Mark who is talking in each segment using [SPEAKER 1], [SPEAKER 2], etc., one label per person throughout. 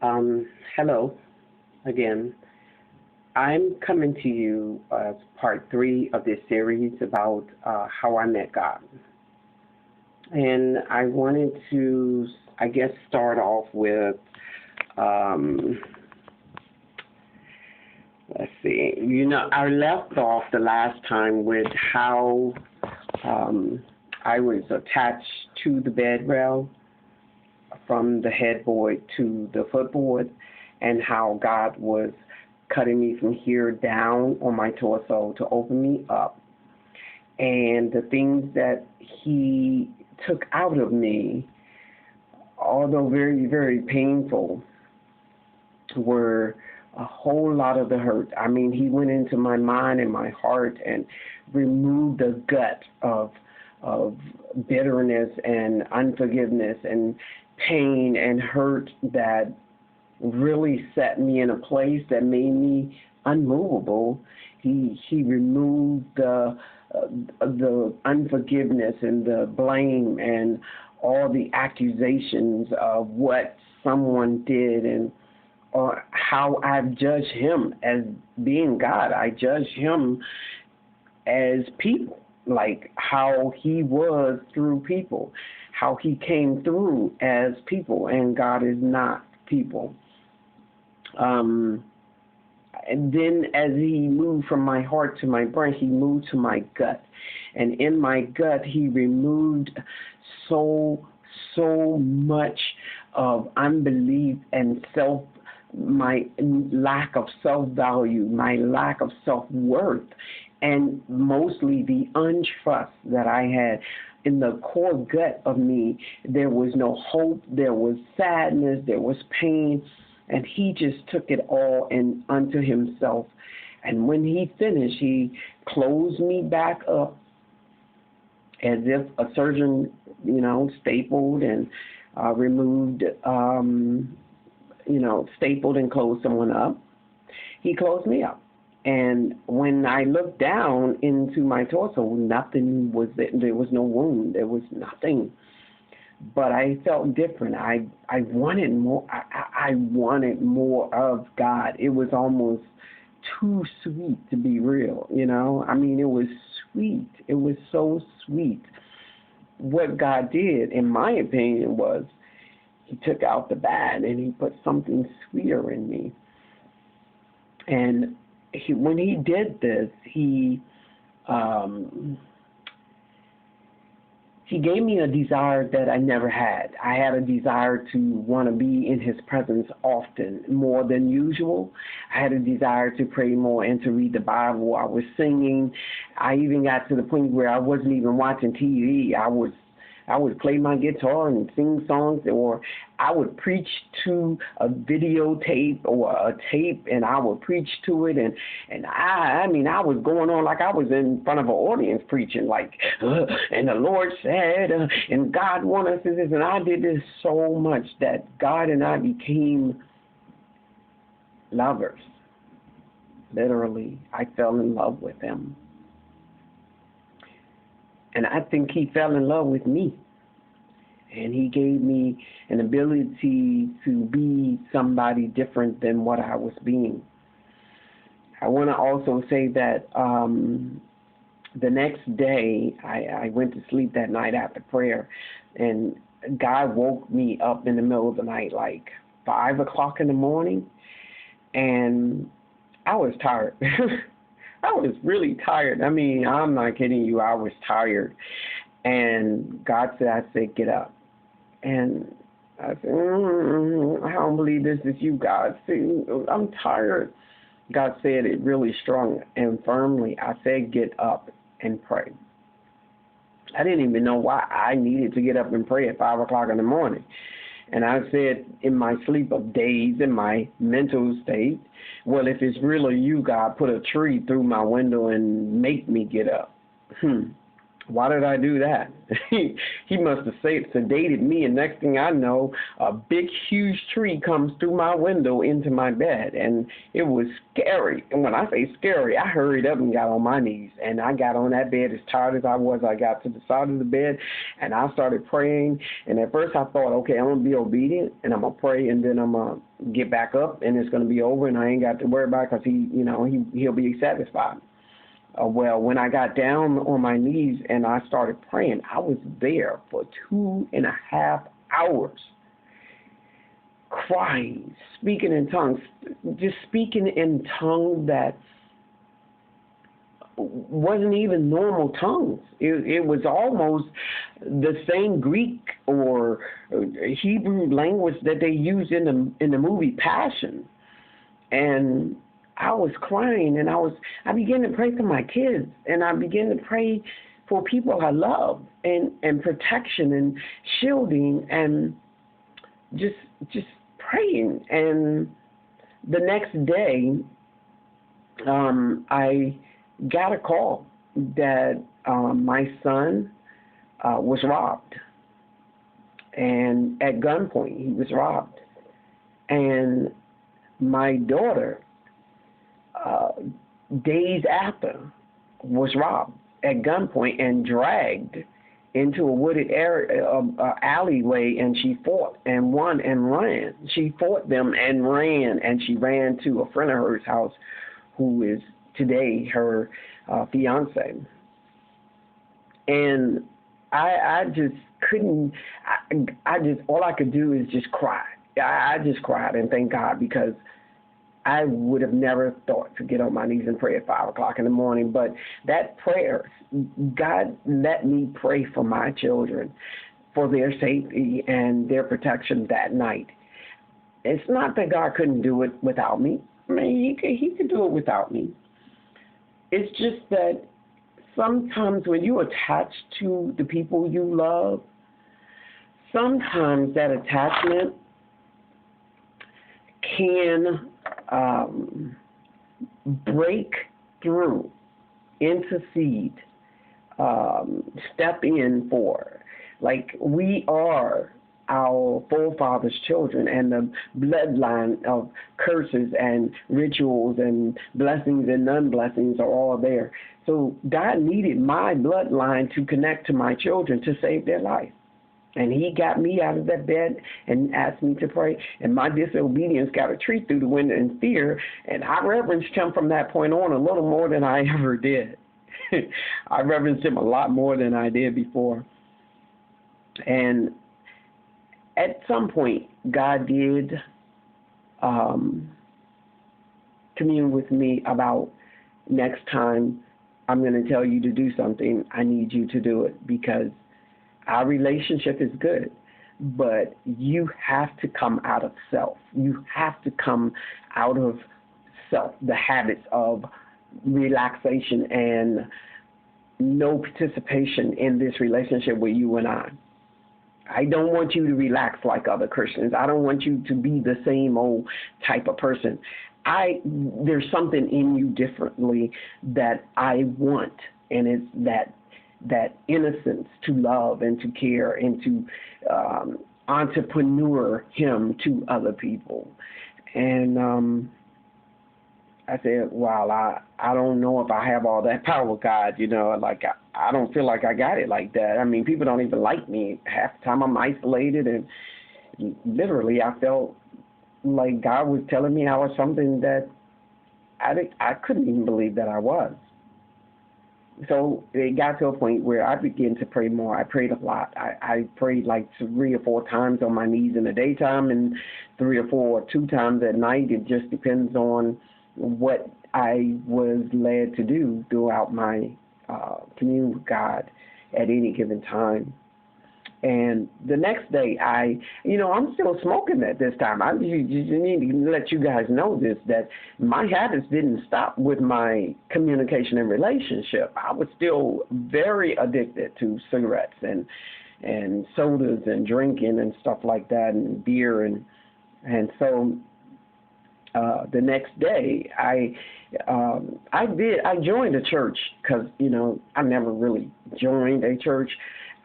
[SPEAKER 1] Hello again. I'm coming to you as part three of this series about how I met God. And I wanted to, I guess, start off with, um, let's see, I left off the last time with how um, I was attached to the bed rail from the headboard to the footboard, and how God was cutting me from here down on my torso to open me up. And the things that He took out of me, although very, very painful, were a whole lot of the hurt. I mean, He went into my mind and my heart and removed the gut of bitterness and unforgiveness and pain and hurt that really set me in a place that made me unmovable. He removed the unforgiveness and the blame and all the accusations of what someone did, and or how I've judged Him as being God. I judge Him as people, like how He was through people, how He came through as people, and God is not people. And then as He moved from my heart to my brain, He moved to my gut. And in my gut, He removed so much of unbelief and my lack of self-value, my lack of self-worth, and mostly the untrust that I had. In the core gut of me, there was no hope, there was sadness, there was pain, and He just took it all in unto Himself. And when He finished, He closed me back up as if a surgeon, stapled and removed, stapled and closed someone up. He closed me up. And when I looked down into my torso, nothing was there. There was no wound. There was nothing. But I felt different. I wanted more. I wanted more of God. It was almost too sweet to be real, I mean, it was sweet. It was so sweet. What God did, in my opinion, was He took out the bad and He put something sweeter in me. And when He did this, He gave me a desire that I never had. I had a desire to want to be in His presence often, more than usual. I had a desire to pray more and to read the Bible. I was singing. I even got to the point where I wasn't even watching TV. I would play my guitar and sing songs, or I would preach to a videotape or a tape, and I would preach to it. And I was going on like I was in front of an audience preaching, like, and the Lord said, and God wanted us to this. And I did this so much that God and I became lovers. Literally, I fell in love with Him. And I think He fell in love with me. And He gave me an ability to be somebody different than what I was being. I want to also say that the next day, I went to sleep that night after prayer, and God woke me up in the middle of the night, like 5 o'clock in the morning, and I was tired. I was really tired. I mean, I'm not kidding you. I was tired. And God said, I said, get up. And I said, I don't believe this is you, God. See, I'm tired. God said it really strong and firmly. I said, get up and pray. I didn't even know why I needed to get up and pray at 5 o'clock in the morning. And I said in my sleep of days, in my mental state, well, if it's really you, God, put a tree through my window and make me get up. Why did I do that? He must have sedated me, and next thing I know, a big, huge tree comes through my window into my bed, and it was scary. And when I say scary, I hurried up and got on my knees, and I got on that bed as tired as I was. I got to the side of the bed, and I started praying, and at first I thought, okay, I'm going to be obedient, and I'm going to pray, and then I'm going to get back up, and it's going to be over, and I ain't got to worry about it because he'll be satisfied. Well, when I got down on my knees and I started praying, I was there for 2.5 hours, crying, speaking in tongues, just speaking in tongues that wasn't even normal tongues. It was almost the same Greek or Hebrew language that they used in the movie Passion. And I was crying, and I began to pray for my kids, and I began to pray for people I love, and protection and shielding, and just praying. And the next day, I got a call that my son was robbed, and at gunpoint he was robbed, and my daughter, days after, was robbed at gunpoint and dragged into a wooded area, alleyway, and she fought and won and ran. She fought them and ran, and she ran to a friend of hers house who is today her fiance. And I just couldn't, all I could do is just cry. I just cried and thank God, because I would have never thought to get on my knees and pray at 5 o'clock in the morning. But that prayer, God let me pray for my children, for their safety and their protection that night. It's not that God couldn't do it without me. I mean, he could do it without me. It's just that sometimes when you attach to the people you love, sometimes that attachment can break through, intercede, step in for. Like, we are our forefathers' children, and the bloodline of curses and rituals and blessings and non-blessings are all there. So God needed my bloodline to connect to my children to save their life. And he got me out of that bed and asked me to pray. And my disobedience got a tree through the window in fear. And I reverenced him from that point on a little more than I ever did. I reverenced him a lot more than I did before. And at some point, God did commune with me about, next time I'm going to tell you to do something, I need you to do it, because our relationship is good, but you have to come out of self. You have to come out of self, the habits of relaxation and no participation in this relationship with you and I. I don't want you to relax like other Christians. I don't want you to be the same old type of person. There's something in you differently that I want, and it's that innocence to love and to care and to entrepreneur him to other people. And I said, well, I don't know if I have all that power, God, like I don't feel like I got it like that. I mean, people don't even like me. Half the time I'm isolated, and literally I felt like God was telling me I was something that I couldn't even believe that I was. So it got to a point where I began to pray more. I prayed a lot. I prayed like 3 or 4 times on my knees in the daytime, and 3 or 4 or 2 times at night. It just depends on what I was led to do throughout my communion with God at any given time. And the next day, I'm still smoking at this time. I just need to let you guys know this, that my habits didn't stop with my communication and relationship. I was still very addicted to cigarettes and sodas and drinking and stuff like that, and beer. And so the next day, I joined a church because, I never really joined a church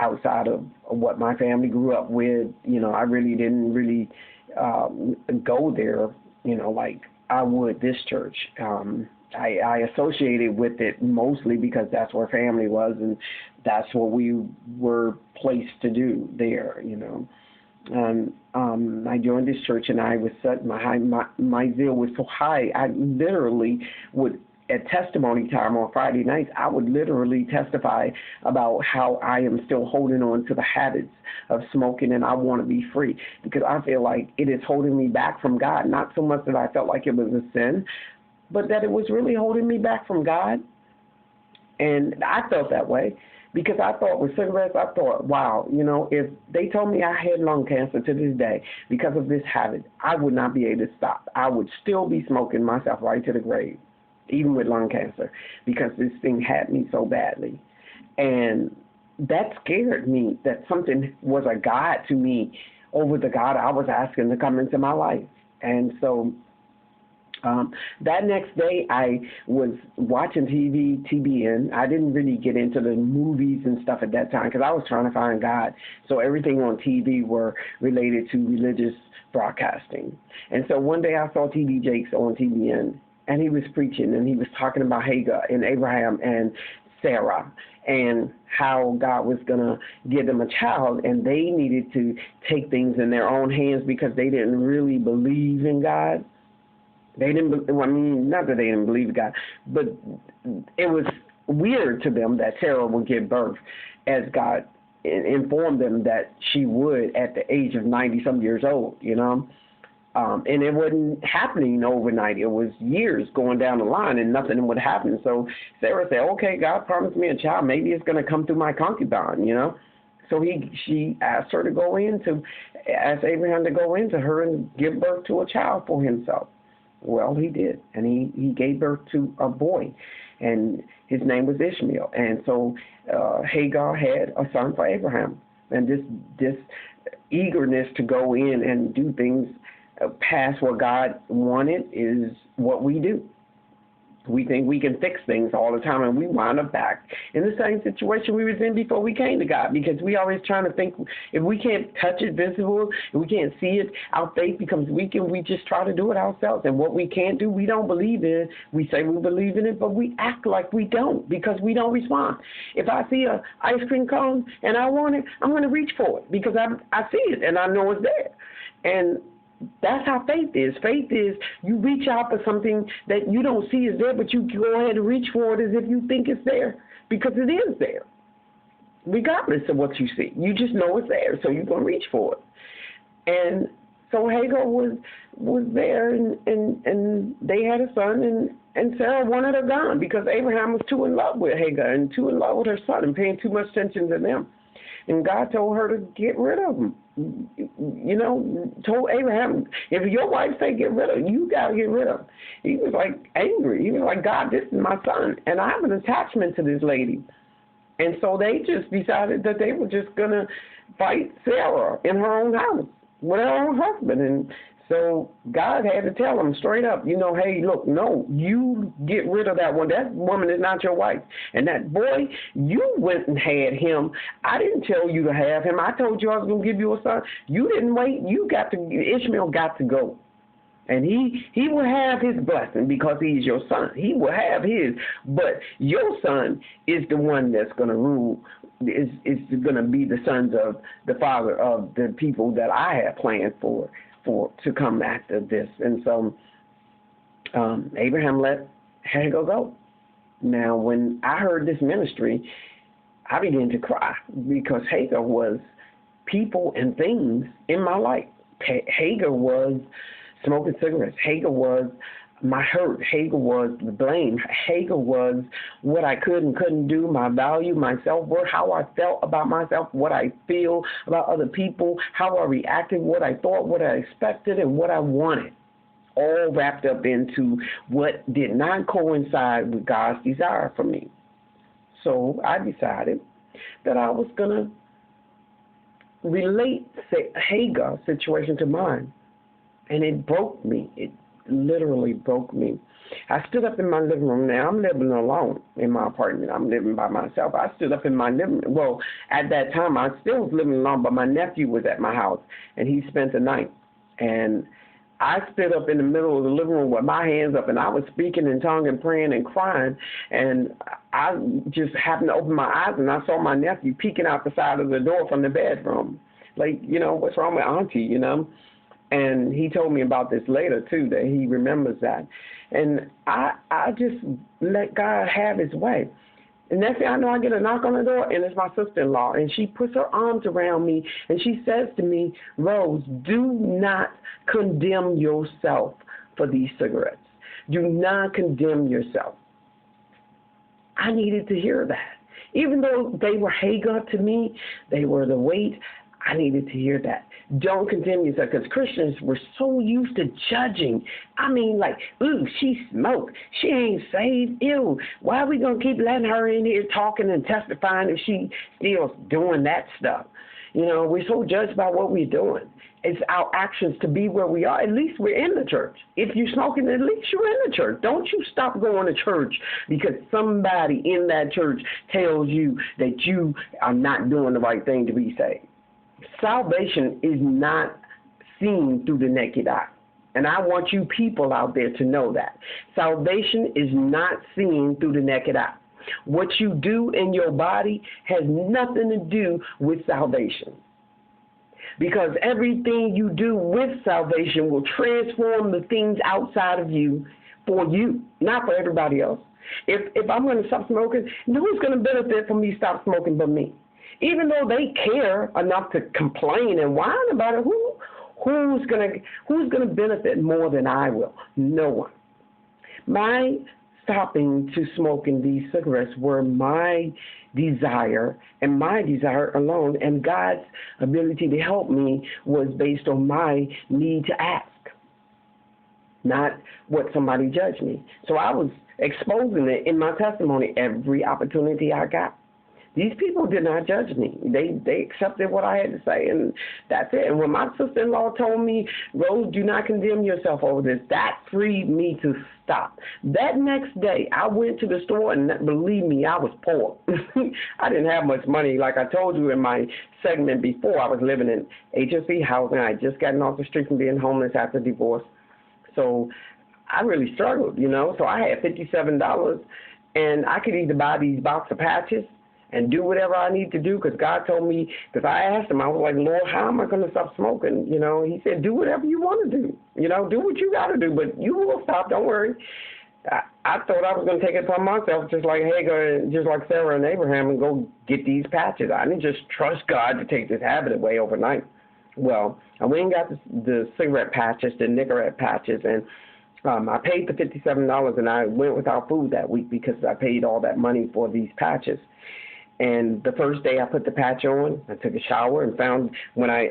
[SPEAKER 1] outside of what my family grew up with. I really didn't really go there, like I would this church. I associated with it mostly because that's where family was, and that's what we were placed to do there, I joined this church, and I was set, my zeal was so high, I literally would, at testimony time on Friday nights, I would literally testify about how I am still holding on to the habits of smoking, and I want to be free because I feel like it is holding me back from God. Not so much that I felt like it was a sin, but that it was really holding me back from God. And I felt that way because I thought with cigarettes, I thought, wow, if they told me I had lung cancer to this day because of this habit, I would not be able to stop. I would still be smoking myself right to the grave, even with lung cancer, because this thing had me so badly. And that scared me, that something was a God to me over the God I was asking to come into my life. And so that next day, I was watching TBN. I didn't really get into the movies and stuff at that time because I was trying to find God. So everything on TV were related to religious broadcasting. And so one day I saw T.D. Jakes on TBN, and he was preaching, and he was talking about Hagar and Abraham and Sarah and how God was going to give them a child, and they needed to take things in their own hands because they didn't really believe in God. They didn't, not that they didn't believe in God, but it was weird to them that Sarah would give birth, as God informed them that she would at the age of 90-some years old, and it wasn't happening overnight. It was years going down the line, and nothing would happen. So Sarah said, okay, God promised me a child. Maybe it's going to come through my concubine, So she asked her to ask Abraham to go into her and give birth to a child for himself. Well, he did, and he gave birth to a boy, and his name was Ishmael. And so Hagar had a son for Abraham, and this eagerness to go in and do things past what God wanted is what we do. We think we can fix things all the time, and we wind up back in the same situation we was in before we came to God, because we always trying to think if we can't touch it visible, if we can't see it, our faith becomes weak, and we just try to do it ourselves. And what we can't do, we don't believe in. We say we believe in it, but we act like we don't because we don't respond. If I see a ice cream cone and I want it, I'm going to reach for it because I see it and I know it's there. And that's how faith is. Faith is you reach out for something that you don't see is there, but you go ahead and reach for it as if you think it's there because it is there, regardless of what you see. You just know it's there, so you're going to reach for it. And so Hagar was there, and they had a son, and Sarah wanted her gone because Abraham was too in love with Hagar and too in love with her son and paying too much attention to them. And God told her to get rid of him. Told Abraham, if your wife say get rid of him, you got to get rid of him. He was like angry. He was like, God, this is my son, and I have an attachment to this lady. And so they just decided that they were just going to fight Sarah in her own house with her own husband. And so God had to tell them straight up, hey, look, no, you get rid of that one. That woman is not your wife. And that boy, you went and had him. I didn't tell you to have him. I told you I was going to give you a son. You didn't wait. Ishmael got to go. And he will have his blessing because he's your son. He will have his. But your son is the one that's going to rule, is going to be the sons of the father of the people that I have planned for to come after this. And so Abraham let Hagar go. Now, when I heard this ministry, I began to cry because Hagar was people and things in my life. Hagar was smoking cigarettes. Hagar was my hurt. Hagar was the blame. Hagar was what I could and couldn't do, my value, my self-worth, how I felt about myself, what I feel about other people, how I reacted, what I thought, what I expected, and what I wanted, all wrapped up into what did not coincide with God's desire for me. So I decided that I was going to relate Hagar's situation to mine. And it broke me. It literally broke me. I stood up in my living room. Now, I'm living alone in my apartment. I'm living by myself. I stood up in my living room. Well, at that time, I still was living alone, but my nephew was at my house, and he spent the night. And I stood up in the middle of the living room with my hands up, and I was speaking in tongues and praying and crying. And I just happened to open my eyes, and I saw my nephew peeking out the side of the door from the bedroom. Like, what's wrong with Auntie, And he told me about this later, too, that he remembers that. And I just let God have his way. And next thing I know, I get a knock on the door, and it's my sister-in-law. And she puts her arms around me, and she says to me, Rose, do not condemn yourself for these cigarettes. Do not condemn yourself. I needed to hear that. Even though they were Hagar to me, they were the weight, I needed to hear that. Don't condemn yourself, because Christians were so used to judging. I mean, like, ooh, she smoked. She ain't saved. Ew, why are we going to keep letting her in here talking and testifying if she still doing that stuff? We're so judged by what we're doing. It's our actions to be where we are. At least we're in the church. If you're smoking, at least you're in the church. Don't you stop going to church because somebody in that church tells you that you are not doing the right thing to be saved. Salvation is not seen through the naked eye. And I want you people out there to know that. Salvation is not seen through the naked eye. What you do in your body has nothing to do with salvation. Because everything you do with salvation will transform the things outside of you for you, not for everybody else. If I'm going to stop smoking, who's going to benefit from me stop smoking but me? Even though they care enough to complain and whine about it, who's gonna benefit more than I will? No one. My stopping to smoking these cigarettes were my desire and my desire alone, and God's ability to help me was based on my need to ask, not what somebody judged me. So I was exposing it in my testimony every opportunity I got. These people did not judge me. They accepted what I had to say, and that's it. And when my sister-in-law told me, Rose, do not condemn yourself over this, that freed me to stop. That next day, I went to the store, and believe me, I was poor. I didn't have much money. Like I told you in my segment before, I was living in HSC housing. I had just gotten off the street from being homeless after divorce. So I really struggled, So I had $57, and I could either buy these box of patches and do whatever I need to do, because God told me, because I asked him, I was like, Lord, how am I going to stop smoking? He said, do whatever you want to do. Do what you got to do, but you will stop, don't worry. I thought I was going to take it upon myself, just like Hagar, just like Sarah and Abraham, and go get these patches. I didn't just trust God to take this habit away overnight. Well, I went and got the cigarette patches, the Nicorette patches, and I paid the $57, and I went without food that week because I paid all that money for these patches. And the first day I put the patch on, I took a shower and found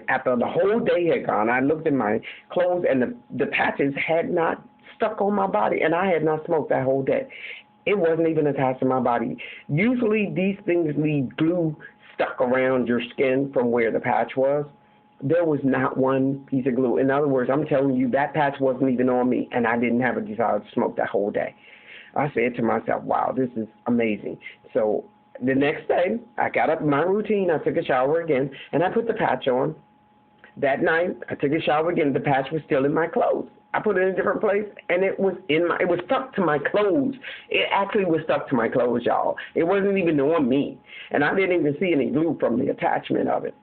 [SPEAKER 1] after the whole day had gone, I looked in my clothes and the patches had not stuck on my body, and I had not smoked that whole day. It wasn't even attached to my body. Usually these things leave glue stuck around your skin from where the patch was. There was not one piece of glue. In other words, I'm telling you, that patch wasn't even on me, and I didn't have a desire to smoke that whole day. I said to myself, wow, this is amazing. So the next day, I got up in my routine. I took a shower again, and I put the patch on. That night, I took a shower again. The patch was still in my clothes. I put it in a different place, and it was stuck to my clothes. It actually was stuck to my clothes, y'all. It wasn't even on me, and I didn't even see any glue from the attachment of it.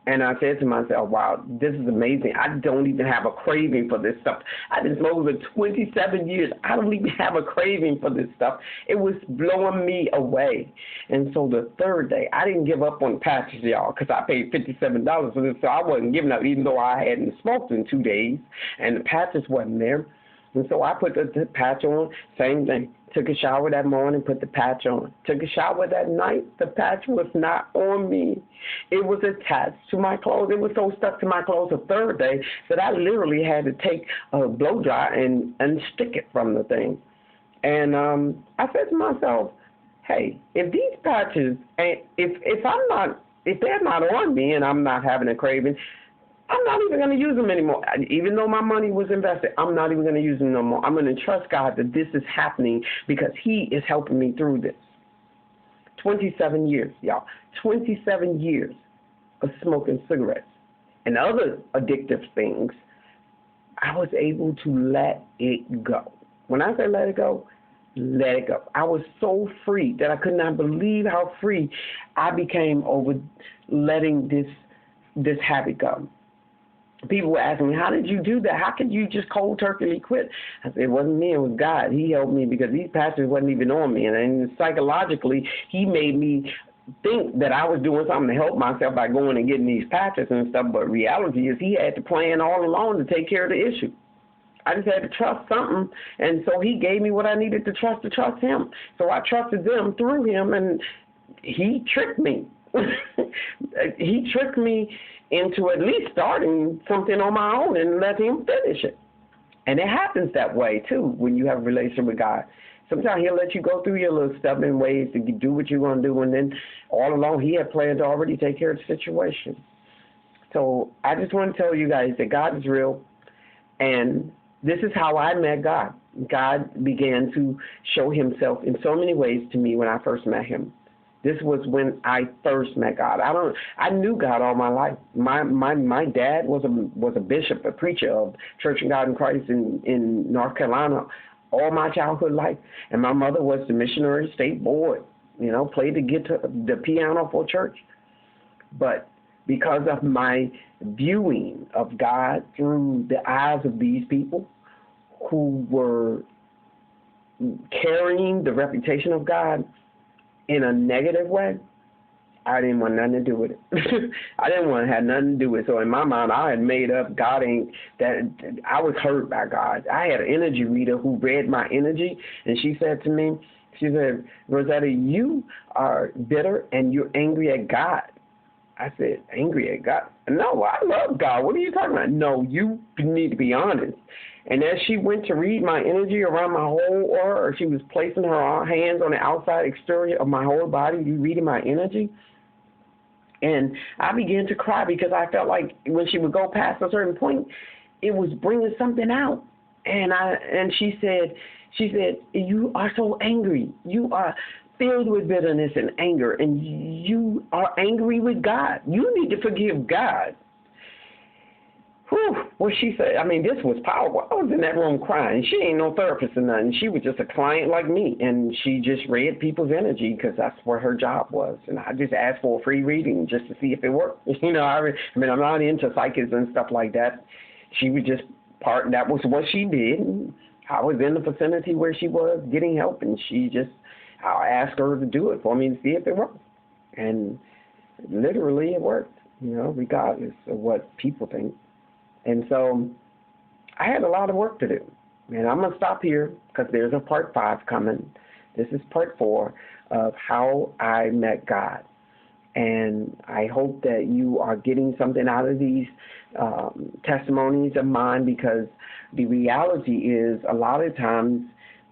[SPEAKER 1] And I said to myself, wow, this is amazing. I don't even have a craving for this stuff. I've been smoking for 27 years. I don't even have a craving for this stuff. It was blowing me away. And so the third day, I didn't give up on patches, y'all, because I paid $57 for this, so I wasn't giving up, even though I hadn't smoked in 2 days, and the patches wasn't there. And so I put the patch on, same thing. Took a shower that morning, put the patch on. Took a shower that night, the patch was not on me. It was attached to my clothes. It was so stuck to my clothes the third day that I literally had to take a blow dry and unstick it from the thing. And I said to myself, hey, if these patches, if they're not on me and I'm not having a craving, I'm not even going to use them anymore. Even though my money was invested, I'm not even going to use them no more. I'm going to trust God that this is happening because he is helping me through this. 27 years, y'all. 27 years of smoking cigarettes and other addictive things. I was able to let it go. When I say let it go, let it go. I was so free that I could not believe how free I became over letting this habit go. People were asking me, how did you do that? How could you just cold turkey quit? I said, it wasn't me, it was God. He helped me because these pastors wasn't even on me. And psychologically, he made me think that I was doing something to help myself by going and getting these patches and stuff. But reality is he had to plan all along to take care of the issue. I just had to trust something, and so he gave me what I needed to trust him. So I trusted them through him, and he tricked me. He tricked me into at least starting something on my own and let him finish it. And it happens that way, too, when you have a relationship with God. Sometimes he'll let you go through your little stubborn ways to do what you're going to do, and then all along he had planned to already take care of the situation. So I just want to tell you guys that God is real, and this is how I met God. God began to show himself in so many ways to me when I first met him. This was when I first met God. I knew God all my life. My dad was a bishop, a preacher of Church of God in Christ in North Carolina all my childhood life. And my mother was the missionary state board, played the guitar, the piano for church. But because of my viewing of God through the eyes of these people who were carrying the reputation of God in a negative way, I didn't want nothing to do with it. I didn't want to have nothing to do with it. So in my mind, I had made up God ain't that. I was hurt by God. I had an energy reader who read my energy, and she said to me, she said, Rosetta, you are bitter and you're angry at God. I said, angry at God? No, I love God. What are you talking about? No, you need to be honest. And as she went to read my energy around my whole aura, or she was placing her hands on the outside exterior of my whole body, reading my energy, and I began to cry because I felt like when she would go past a certain point, it was bringing something out. And she said, you are so angry. You are filled with bitterness and anger, and you are angry with God. You need to forgive God. Whew. Well, she said, this was powerful. I was in that room crying. She ain't no therapist or nothing. She was just a client like me, and she just read people's energy because that's what her job was. And I just asked for a free reading just to see if it worked. I'm not into psychics and stuff like that. She was just that was what she did. And I was in the vicinity where she was getting help, and I asked her to do it for me to see if it worked. And literally it worked, regardless of what people think. And so I had a lot of work to do. And I'm going to stop here because there's a part 5 coming. This is part 4 of how I met God. And I hope that you are getting something out of these testimonies of mine, because the reality is a lot of times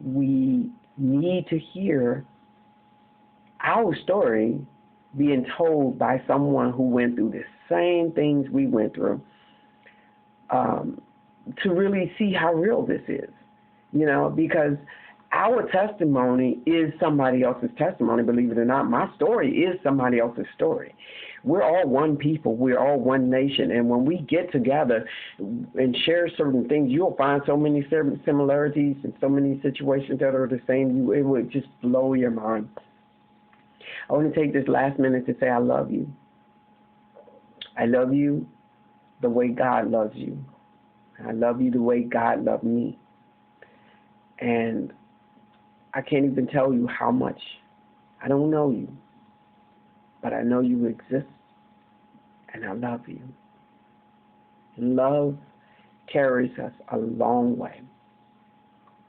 [SPEAKER 1] we need to hear our story being told by someone who went through the same things we went through, to really see how real this is, because our testimony is somebody else's testimony, believe it or not. My story is somebody else's story. We're all one people. We're all one nation. And when we get together and share certain things, you'll find so many similarities and so many situations that are the same. It would just blow your mind. I want to take this last minute to say I love you. I love you the way God loves you. I love you the way God loved me. And I can't even tell you how much. I don't know you, but I know you exist, and I love you. Love carries us a long way.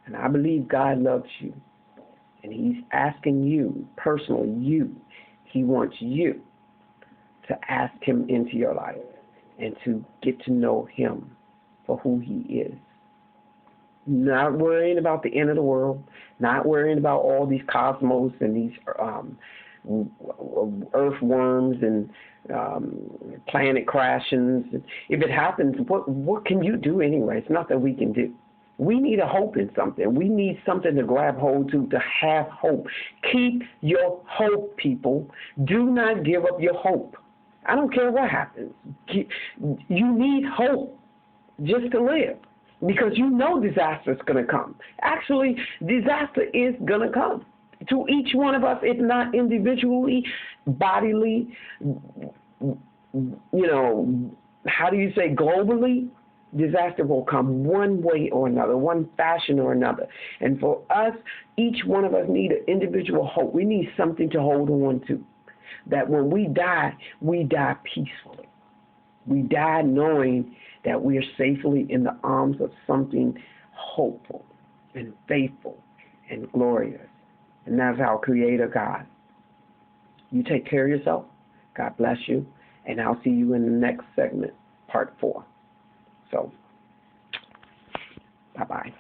[SPEAKER 1] And I believe God loves you, and he's asking you, personally, he wants you to ask him into your life and to get to know him for who he is. Not worrying about the end of the world, not worrying about all these cosmos and these earthworms and planet crashings. If it happens, what can you do anyway? It's nothing we can do. We need a hope in something. We need something to grab hold to have hope. Keep your hope, people. Do not give up your hope. I don't care what happens. You need hope just to live, because you know disaster is going to come. Actually, disaster is going to come to each one of us, if not individually, bodily, globally. Disaster will come one way or another, one fashion or another. And for us, each one of us need an individual hope. We need something to hold on to, that when we die peacefully. We die knowing that we are safely in the arms of something hopeful and faithful and glorious. And that's our Creator God. You take care of yourself. God bless you. And I'll see you in the next segment, part 4. So, bye-bye.